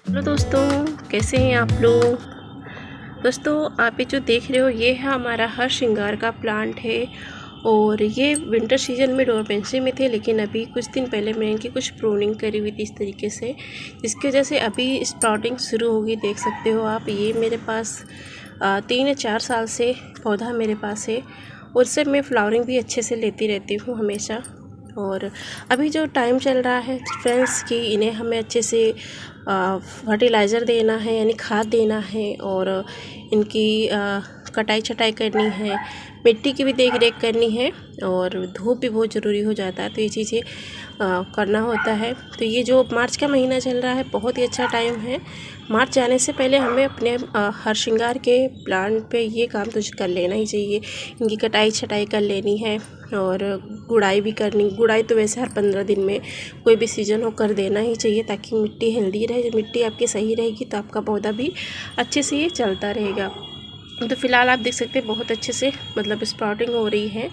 Hello दोस्तों, कैसे हैं आप लोग। दोस्तों, आप ये जो देख रहे हो ये है हमारा हर श्रृंगार का प्लांट है। और ये विंटर सीजन में डोरपेंसी में थे, लेकिन अभी कुछ दिन पहले मैंने इनकी कुछ प्रूनिंग करी हुई थी इस तरीके से, जिसकी वजह से अभी स्प्राउटिंग शुरू होगी। देख सकते हो आप, ये मेरे पास 3 या 4 साल से पौधा मेरे पास है और इससे मैं फ्लावरिंग भी अच्छे से लेती रहती हूँ हमेशा। और अभी जो टाइम चल रहा है फ्रेंड्स कि इन्हें हमें अच्छे से फर्टिलाइज़र देना है, यानी खाद देना है, और इनकी कटाई छटाई करनी है, मिट्टी की भी देख रेख करनी है, और धूप भी बहुत ज़रूरी हो जाता है। तो ये चीज़ें करना होता है। तो ये जो मार्च का महीना चल रहा है बहुत ही अच्छा टाइम है। मार्च जाने से पहले हमें अपने हर श्रृंगार के प्लांट पे ये काम तो कर लेना ही चाहिए। इनकी कटाई छटाई कर लेनी है और गुड़ाई भी करनी। गुड़ाई तो वैसे हर 15 दिन में कोई भी सीज़न हो कर देना ही चाहिए, ताकि मिट्टी हेल्दी रहे। जब मिट्टी आपकी सही रहेगी तो आपका पौधा भी अच्छे से ये चलता रहेगा। तो फ़िलहाल आप देख सकते हैं बहुत अच्छे से मतलब स्प्राउटिंग हो रही है।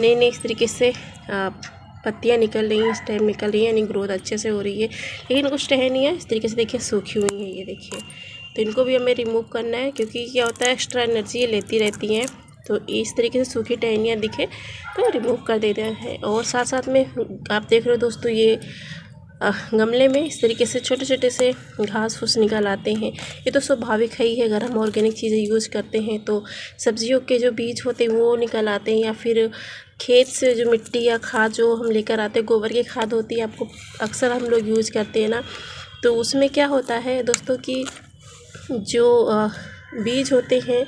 नई नई इस तरीके से पत्तियां निकल रही हैं, स्टेम निकल रही है, यानी ग्रोथ अच्छे से हो रही है। लेकिन कुछ टहनियाँ इस तरीके से देखिए सूखी हुई हैं, ये देखिए। तो इनको भी हमें रिमूव करना है, क्योंकि क्या होता है एक्स्ट्रा एनर्जी ये लेती रहती हैं। तो इस तरीके से सूखी टहनियाँ दिखे तो रिमूव कर देते हैं। और साथ साथ में आप देख रहे हो दोस्तों, ये गमले में इस तरीके से छोटे छोटे से घास फूस निकल आते हैं। ये तो स्वाभाविक है ही है, अगर हम ऑर्गेनिक चीज़ें यूज़ करते हैं तो सब्जियों के जो बीज होते हैं वो निकल आते हैं, या फिर खेत से जो मिट्टी या खाद जो हम लेकर आते हैं, गोबर की खाद होती है, आपको अक्सर हम लोग यूज़ करते हैं ना। तो उसमें क्या होता है दोस्तों कि जो बीज होते हैं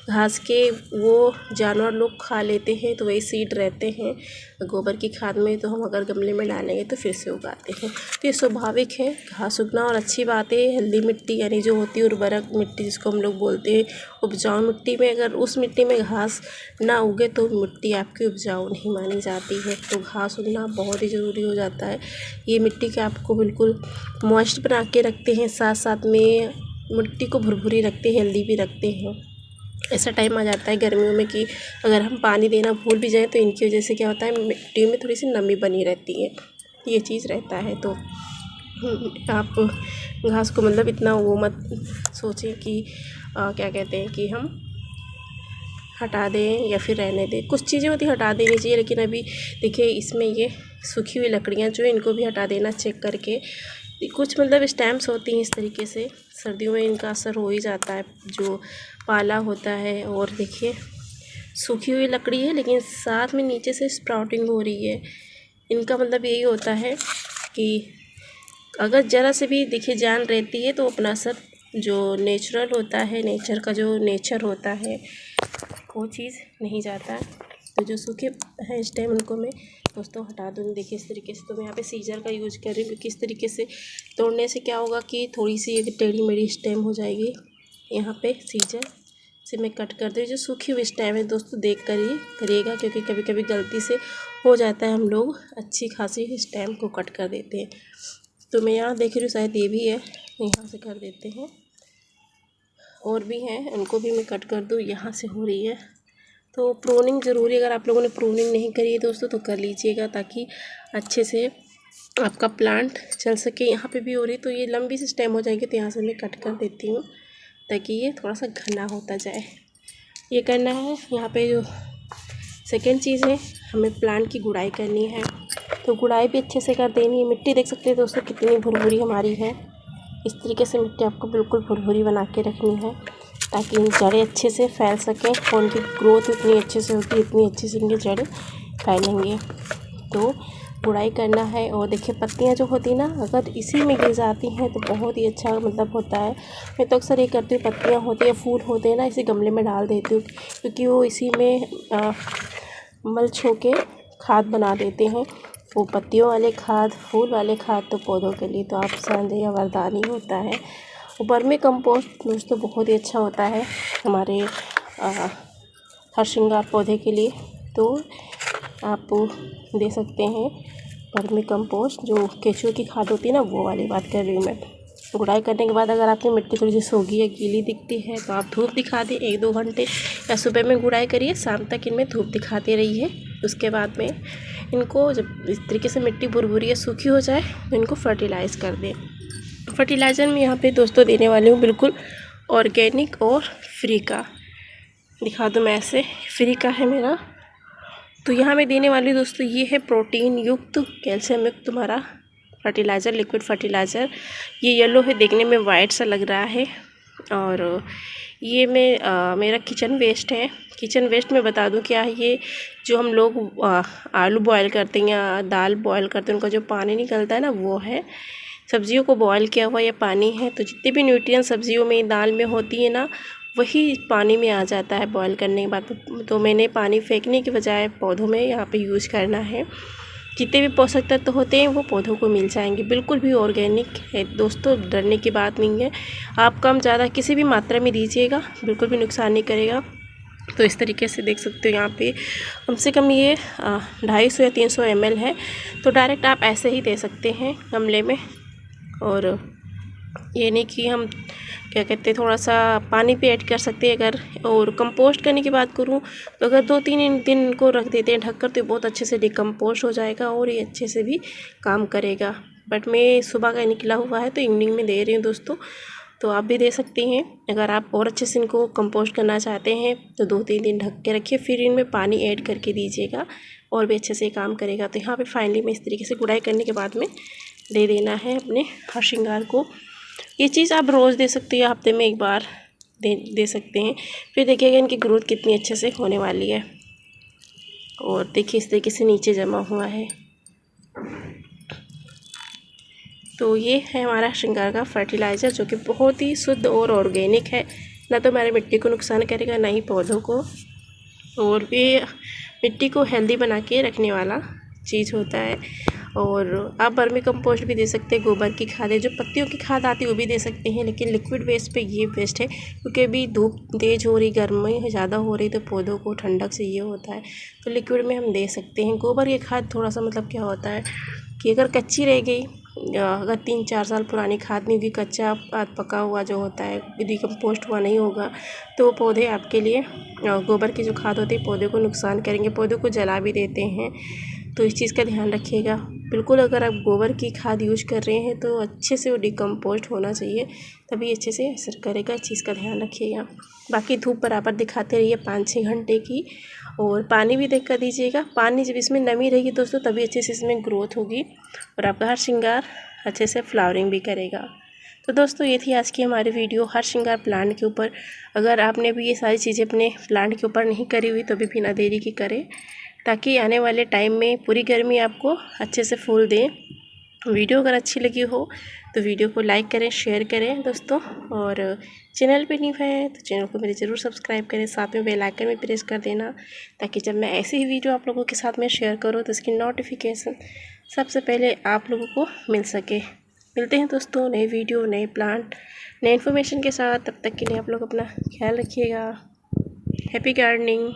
घास के, वो जानवर लोग खा लेते हैं, तो वही सीड रहते हैं गोबर की खाद में। तो हम अगर गमले में डालेंगे तो फिर से उगाते हैं। तो ये स्वाभाविक है घास उगना, और अच्छी बात है। हेल्दी मिट्टी यानी जो होती है उर्वरक मिट्टी जिसको हम लोग बोलते हैं, उपजाऊ मिट्टी में अगर उस मिट्टी में घास ना उगे तो मिट्टी आपकी उपजाऊ नहीं मानी जाती है। तो घास उगना बहुत ही ज़रूरी हो जाता है। ये मिट्टी के आपको बिल्कुल मॉइस्ट बना के रखते हैं, साथ साथ में मिट्टी को भुरभुरी रखते हैं, हेल्दी भी रखते हैं। ऐसा टाइम आ जाता है गर्मियों में कि अगर हम पानी देना भूल भी जाएं तो इनकी वजह से क्या होता है, मिट्टी में थोड़ी सी नमी बनी रहती है, ये चीज़ रहता है। तो आप घास को मतलब इतना वो मत सोचें कि क्या कहते हैं कि हम हटा दें या फिर रहने दें। कुछ चीज़ें होती हटा देनी चाहिए, लेकिन अभी देखिए इसमें ये सूखी हुई लकड़ियाँ जो है इनको भी हटा देना चेक करके। कुछ मतलब स्टैम्प्स होती हैं इस तरीके से, सर्दियों में इनका असर हो ही जाता है, जो पाला होता है। और देखिए सूखी हुई लकड़ी है, लेकिन साथ में नीचे से स्प्राउटिंग हो रही है। इनका मतलब यही होता है कि अगर ज़रा से भी देखिए जान रहती है तो अपना असर जो नेचुरल होता है, नेचर का जो नेचर होता है वो चीज़ नहीं जाता। तो जो सूखे हैं स्टेम उनको मैं दोस्तों हटा दूँगी। देखिए इस तरीके से। तो मैं यहाँ पे सीजर का यूज़ कर रही हूँ, क्योंकि इस तरीके से तोड़ने से क्या होगा कि थोड़ी सी एक टेढ़ी मेढ़ी स्टेम हो जाएगी। यहाँ पे सीजर से मैं कट कर दूँ। जो सूखी हुई स्टेम है दोस्तों देख कर ही करिएगा, क्योंकि कभी कभी गलती से हो जाता है, हम लोग अच्छी खासी स्टेम को कट कर देते हैं। तो मैं यहाँ देख रही हूँ शायद ये भी है, यहाँ से कर देते हैं। और भी हैं, उनको भी मैं कट कर दूँ, यहाँ से हो रही है। तो प्रूनिंग ज़रूरी, अगर आप लोगों ने प्रूनिंग नहीं करी है दोस्तों तो कर लीजिएगा, ताकि अच्छे से आपका प्लांट चल सके। यहाँ पे भी हो रही, तो ये लंबी सी स्टेम हो जाएगी, तो यहाँ से मैं कट कर देती हूँ ताकि ये थोड़ा सा घना होता जाए। ये करना है। यहाँ पे जो सेकेंड चीज़ है, हमें प्लांट की गुड़ाई करनी है। तो गुड़ाई भी अच्छे से कर देनी है। मिट्टी देख सकते हैं दोस्तों कितनी भुरभुरी हमारी है। इस तरीके से मिट्टी आपको बिल्कुल भुरभुरी बना के रखनी है, ताकि जड़ें अच्छे से फैल सकें। और उनकी ग्रोथ इतनी अच्छे से होती है, इतनी अच्छे से इनकी जड़ें फैलेंगे। तो गुड़ाई करना है। और देखिए पत्तियां जो होती ना, अगर इसी में गिर जाती हैं तो बहुत ही अच्छा मतलब होता है। मैं तो अक्सर ये करती हूँ, पत्तियां होती हैं फूल होते हैं ना, इसी गमले में डाल देती हूँ, क्योंकि वो इसी में मल्च होके खाद बना देते हैं। वो पत्तियों वाले खाद, फूल वाले खाद तो पौधों के लिए तो आप समझे या वरदान ही होता है। और वर्मी कंपोस्ट दोस्तों बहुत ही अच्छा होता है हमारे हर श्रृंगार पौधे के लिए। तो आप दे सकते हैं वर्मी कंपोस्ट, जो केचुए की खाद होती है ना, वो वाली बात कर रही हूँ मैं। गुड़ाई करने के बाद अगर आपकी मिट्टी थोड़ी सी सोगी या गीली दिखती है तो आप धूप दिखा दें 1-2 घंटे, या सुबह में गुड़ाई करिए, शाम तक इनमें धूप दिखाते रहिए। उसके बाद में इनको जब इस तरीके से मिट्टी भुरभुरी या सूखी हो जाए तो इनको फर्टिलाइज़ कर दें। फर्टिलाइज़र में यहाँ पे दोस्तों देने वाली हूँ बिल्कुल ऑर्गेनिक और फ्री का। दिखा दूँ मैं ऐसे, फ्री का है मेरा। तो यहाँ मैं देने वाली दोस्तों ये है प्रोटीन युक्त कैल्शियम युक्त तुम्हारा फर्टिलाइज़र, लिक्विड फर्टिलाइज़र। ये येलो है, देखने में वाइट सा लग रहा है। और ये मेरा किचन वेस्ट है। किचन वेस्ट में बता दूं क्या है, ये जो हम लोग आलू बॉयल करते हैं या दाल बॉयल करते हैं उनका जो पानी निकलता है ना, वो है। सब्जियों को बॉयल किया हुआ ये पानी है। तो जितने भी न्यूट्रिएंट सब्जियों में दाल में होती है ना, वही पानी में आ जाता है बॉयल करने के बाद। तो मैंने पानी फेंकने के बजाय पौधों में यहाँ पे यूज़ करना है। जितने भी पोषक तत्व होते हैं वो पौधों को मिल जाएंगे। बिल्कुल भी ऑर्गेनिक है दोस्तों, डरने की बात नहीं है। आप कम ज़्यादा किसी भी मात्रा में दीजिएगा, बिल्कुल भी नुकसान नहीं करेगा। तो इस तरीके से देख सकते हो यहाँ पे कम से कम ये 250 या 300 ml है। तो डायरेक्ट आप ऐसे ही दे सकते हैं गमले में। और ये नहीं कि हम क्या कहते हैं थोड़ा सा पानी भी ऐड कर सकते हैं अगर। और कंपोस्ट करने की बात करूँ तो अगर 2-3 दिन को रख देते हैं ढककर तो बहुत अच्छे से डिकम्पोस्ट हो जाएगा और ये अच्छे से भी काम करेगा। बट मैं सुबह का निकला हुआ है तो इवनिंग में दे रही हूँ दोस्तों। तो आप भी दे सकते हैं। अगर आप और अच्छे से इनको कंपोस्ट करना चाहते हैं तो 2-3 दिन ढक के रखिए, फिर इनमें पानी ऐड करके दीजिएगा और भी अच्छे से काम करेगा। तो यहाँ पे फाइनली मैं इस तरीके से गुड़ाई करने के बाद में दे देना है अपने हर श्रृंगार को। ये चीज़ आप रोज़ दे सकते हैं, हफ्ते में एक बार दे सकते हैं। फिर देखिएगा इनकी ग्रोथ कितनी अच्छे से होने वाली है। और देखिए इस तरीके से नीचे जमा हुआ है। तो ये है हमारा श्रृंगार का फर्टिलाइज़र, जो कि बहुत ही शुद्ध और ऑर्गेनिक है। ना तो हमारे मिट्टी को नुकसान करेगा, ना ही पौधों को। और ये मिट्टी को हेल्दी बना के रखने वाला चीज़ होता है। और आप वर्मी कंपोस्ट भी दे सकते हैं, गोबर की खाद है, जो पत्तियों की खाद आती है वो भी दे सकते हैं। लेकिन लिक्विड वेस्ट पे ये बेस्ट है, क्योंकि अभी धूप तेज़ हो रही, गर्मी ज़्यादा हो रही, तो पौधों को ठंडक से ये होता है। तो लिक्विड में हम दे सकते हैं। गोबर की खाद थोड़ा सा मतलब क्या होता है कि अगर कच्ची रह गई, अगर 3-4 साल पुरानी खाद नहीं होगी, कच्चा पका हुआ जो होता है डिकम्पोस्ट हुआ नहीं होगा, तो वो पौधे आपके लिए गोबर की जो खाद होती है पौधे को नुकसान करेंगे, पौधे को जला भी देते हैं। तो इस चीज़ का ध्यान रखिएगा बिल्कुल। अगर आप गोबर की खाद यूज कर रहे हैं तो अच्छे से वो डिकम्पोस्ट होना चाहिए, तभी अच्छे से असर करेगा। इस चीज़ का ध्यान रखिएगा। बाकी धूप बराबर दिखाते रहिए 5-6 घंटे की। और पानी भी देख कर दीजिएगा। पानी जब इसमें नमी रहेगी दोस्तों तभी अच्छे से इसमें ग्रोथ होगी और आपका हर श्रृंगार अच्छे से फ्लावरिंग भी करेगा। तो दोस्तों ये थी आज की हमारी वीडियो हर श्रृंगार प्लांट के ऊपर। अगर आपने भी ये सारी चीज़ें अपने प्लांट के ऊपर नहीं करी हुई तो भी बिना देरी की करें, ताकि आने वाले टाइम में पूरी गर्मी आपको अच्छे से फूल दें। वीडियो अगर अच्छी लगी हो तो वीडियो को लाइक करें, शेयर करें दोस्तों। और चैनल पे नहीं हैं तो चैनल को मेरे ज़रूर सब्सक्राइब करें, साथ में बेल आइकन भी प्रेस कर देना, ताकि जब मैं ऐसी ही वीडियो आप लोगों के साथ में शेयर करूँ तो इसकी नोटिफिकेशन सबसे पहले आप लोगों को मिल सके। मिलते हैं दोस्तों नए वीडियो, नए प्लांट, नए इन्फॉर्मेशन के साथ। तब तक के लिए आप लोग अपना ख्याल रखिएगा। Happy gardening.